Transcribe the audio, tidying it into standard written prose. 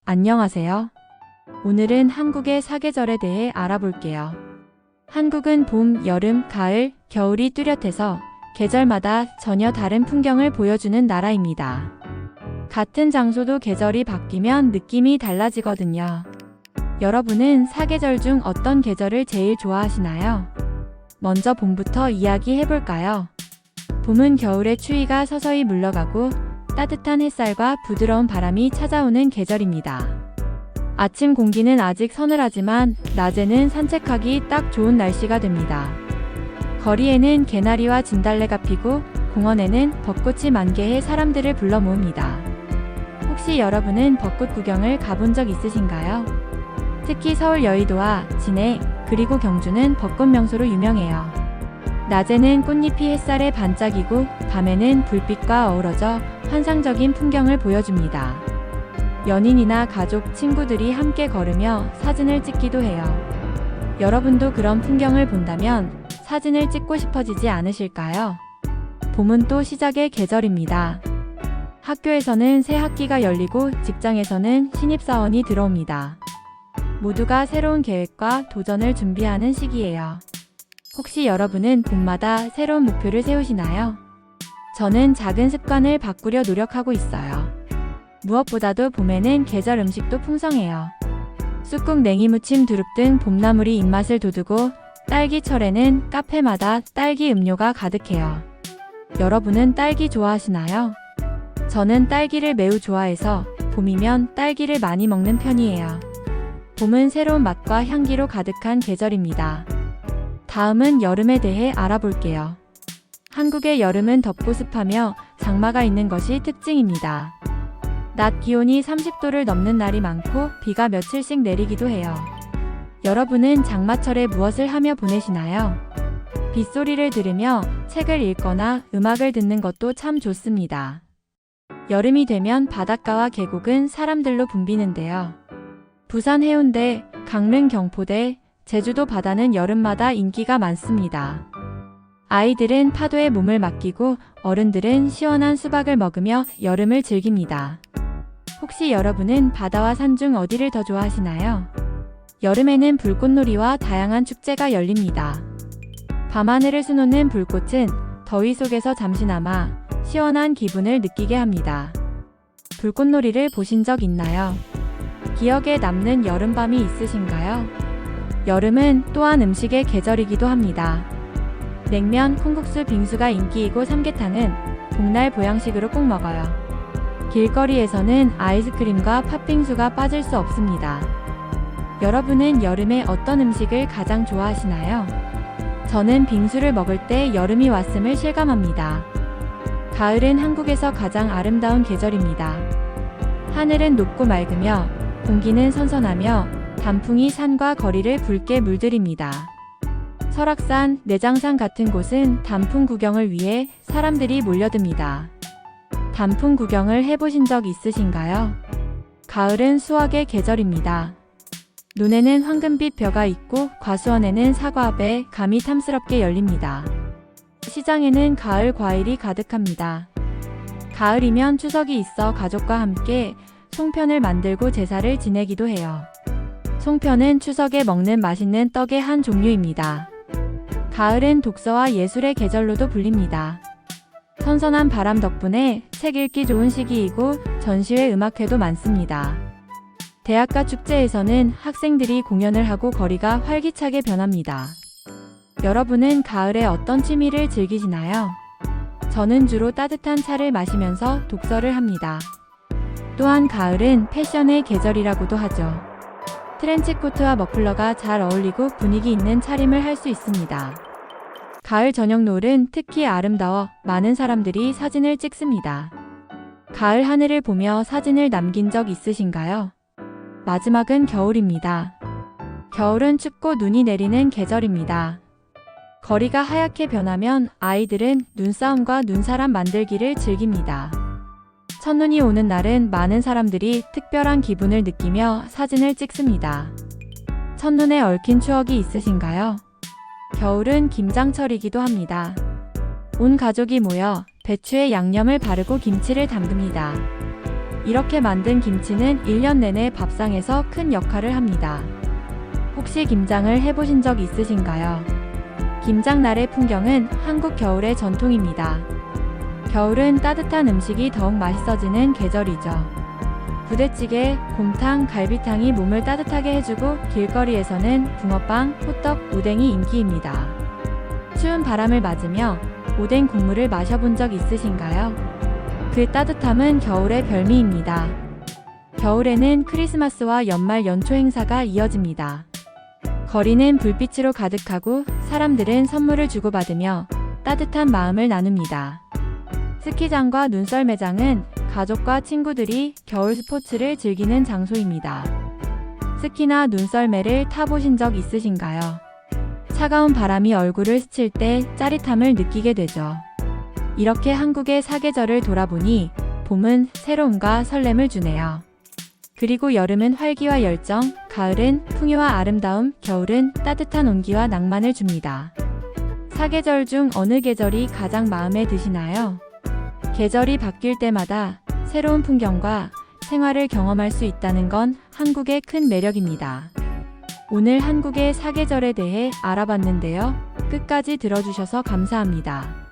안녕하세요. 오늘은 한국의 사계절에 대해 알아볼게요. 한국은 봄, 여름, 가을, 겨울이 뚜렷해서 계절마다 전혀 다른 풍경을 보여주는 나라입니다. 같은 장소도 계절이 바뀌면 느낌이 달라지거든요. 여러분은 사계절 중 어떤 계절을 제일 좋아하시나요? 먼저 봄부터 이야기해볼까요? 봄은 겨울의 추위가 서서히 물러가고 따뜻한 햇살과 부드러운 바람이 찾아오는 계절입니다. 아침 공기는 아직 서늘하지만 낮에는 산책하기 딱 좋은 날씨가 됩니다. 거리에는 개나리와 진달래가 피고 공원에는 벚꽃이 만개해 사람들을 불러 모읍니다. 혹시 여러분은 벚꽃 구경을 가본 적 있으신가요? 특히 서울 여의도와 진해 그리고 경주는 벚꽃 명소로 유명해요. 낮에는 꽃잎이 햇살에 반짝이고 밤에는 불빛과 어우러져 환상적인 풍경을 보여줍니다. 연인이나 가족, 친구들이 함께 걸으며 사진을 찍기도 해요. 여러분도 그런 풍경을 본다면 사진을 찍고 싶어지지 않으실까요? 봄은 또 시작의 계절입니다. 학교에서는 새 학기가 열리고 직장에서는 신입사원이 들어옵니다. 모두가 새로운 계획과 도전을 준비하는 시기예요. 혹시 여러분은 봄마다 새로운 목표를 세우시나요? 저는 작은 습관을 바꾸려 노력하고 있어요. 무엇보다도 봄에는 계절 음식도 풍성해요. 쑥국, 냉이무침, 두릅 등 봄나물이 입맛을 돋우고 딸기철에는 카페마다 딸기 음료가 가득해요. 여러분은 딸기 좋아하시나요? 저는 딸기를 매우 좋아해서 봄이면 딸기를 많이 먹는 편이에요. 봄은 새로운 맛과 향기로 가득한 계절입니다. 다음은 여름에 대해 알아볼게요. 한국의 여름은 덥고 습하며 장마가 있는 것이 특징입니다. 낮 기온이 30도를 넘는 날이 많고 비가 며칠씩 내리기도 해요. 여러분은 장마철에 무엇을 하며 보내시나요? 빗소리를 들으며 책을 읽거나 음악을 듣는 것도 참 좋습니다. 여름이 되면 바닷가와 계곡은 사람들로 붐비는데요. 부산 해운대, 강릉 경포대, 제주도 바다는 여름마다 인기가 많습니다. 아이들은 파도에 몸을 맡기고 어른들은 시원한 수박을 먹으며 여름을 즐깁니다. 혹시 여러분은 바다와 산 중 어디를 더 좋아하시나요? 여름에는 불꽃놀이와 다양한 축제가 열립니다. 밤하늘을 수놓는 불꽃은 더위 속에서 잠시나마 시원한 기분을 느끼게 합니다. 불꽃놀이를 보신 적 있나요? 기억에 남는 여름밤이 있으신가요? 여름은 또한 음식의 계절이기도 합니다. 냉면, 콩국수, 빙수가 인기이고 삼계탕은 복날 보양식으로 꼭 먹어요. 길거리에서는 아이스크림과 팥빙수가 빠질 수 없습니다. 여러분은 여름에 어떤 음식을 가장 좋아하시나요? 저는 빙수를 먹을 때 여름이 왔음을 실감합니다. 가을은 한국에서 가장 아름다운 계절입니다. 하늘은 높고 맑으며 공기는 선선하며 단풍이 산과 거리를 붉게 물들입니다. 설악산, 내장산 같은 곳은 단풍 구경을 위해 사람들이 몰려듭니다. 단풍 구경을 해보신 적 있으신가요? 가을은 수확의 계절입니다. 논에는 황금빛 벼가 있고 과수원에는 사과, 배, 감이 탐스럽게 열립니다. 시장에는 가을 과일이 가득합니다. 가을이면 추석이 있어 가족과 함께 송편을 만들고 제사를 지내기도 해요. 송편은 추석에 먹는 맛있는 떡의 한 종류입니다. 가을은 독서와 예술의 계절로도 불립니다. 선선한 바람 덕분에 책 읽기 좋은 시기이고 전시회 음악회도 많습니다. 대학가 축제에서는 학생들이 공연을 하고 거리가 활기차게 변합니다. 여러분은 가을에 어떤 취미를 즐기시나요? 저는 주로 따뜻한 차를 마시면서 독서를 합니다. 또한 가을은 패션의 계절이라고도 하죠. 트렌치코트와 머플러가 잘 어울리고 분위기 있는 차림을 할 수 있습니다. 가을 저녁 노을은 특히 아름다워 많은 사람들이 사진을 찍습니다. 가을 하늘을 보며 사진을 남긴 적 있으신가요? 마지막은 겨울입니다. 겨울은 춥고 눈이 내리는 계절입니다. 거리가 하얗게 변하면 아이들은 눈싸움과 눈사람 만들기를 즐깁니다. 첫눈이 오는 날은 많은 사람들이 특별한 기분을 느끼며 사진을 찍습니다. 첫눈에 얽힌 추억이 있으신가요? 겨울은 김장철이기도 합니다. 온 가족이 모여 배추에 양념을 바르고 김치를 담급니다. 이렇게 만든 김치는 1년 내내 밥상에서 큰 역할을 합니다. 혹시 김장을 해보신 적 있으신가요? 김장날의 풍경은 한국 겨울의 전통입니다. 겨울은 따뜻한 음식이 더욱 맛있어지는 계절이죠. 부대찌개, 곰탕, 갈비탕이 몸을 따뜻하게 해주고 길거리에서는 붕어빵, 호떡, 오뎅이 인기입니다. 추운 바람을 맞으며 오뎅 국물을 마셔본 적 있으신가요? 그 따뜻함은 겨울의 별미입니다. 겨울에는 크리스마스와 연말 연초 행사가 이어집니다. 거리는 불빛으로 가득하고 사람들은 선물을 주고받으며 따뜻한 마음을 나눕니다. 스키장과 눈썰 매장은 가족과 친구들이 겨울 스포츠를 즐기는 장소입니다. 스키나 눈썰매를 타보신 적 있으신가요? 차가운 바람이 얼굴을 스칠 때 짜릿함을 느끼게 되죠. 이렇게 한국의 사계절을 돌아보니 봄은 새로움과 설렘을 주네요. 그리고 여름은 활기와 열정, 가을은 풍요와 아름다움, 겨울은 따뜻한 온기와 낭만을 줍니다. 사계절 중 어느 계절이 가장 마음에 드시나요? 계절이 바뀔 때마다 새로운 풍경과 생활을 경험할 수 있다는 건 한국의 큰 매력입니다. 오늘 한국의 사계절에 대해 알아봤는데요. 끝까지 들어주셔서 감사합니다.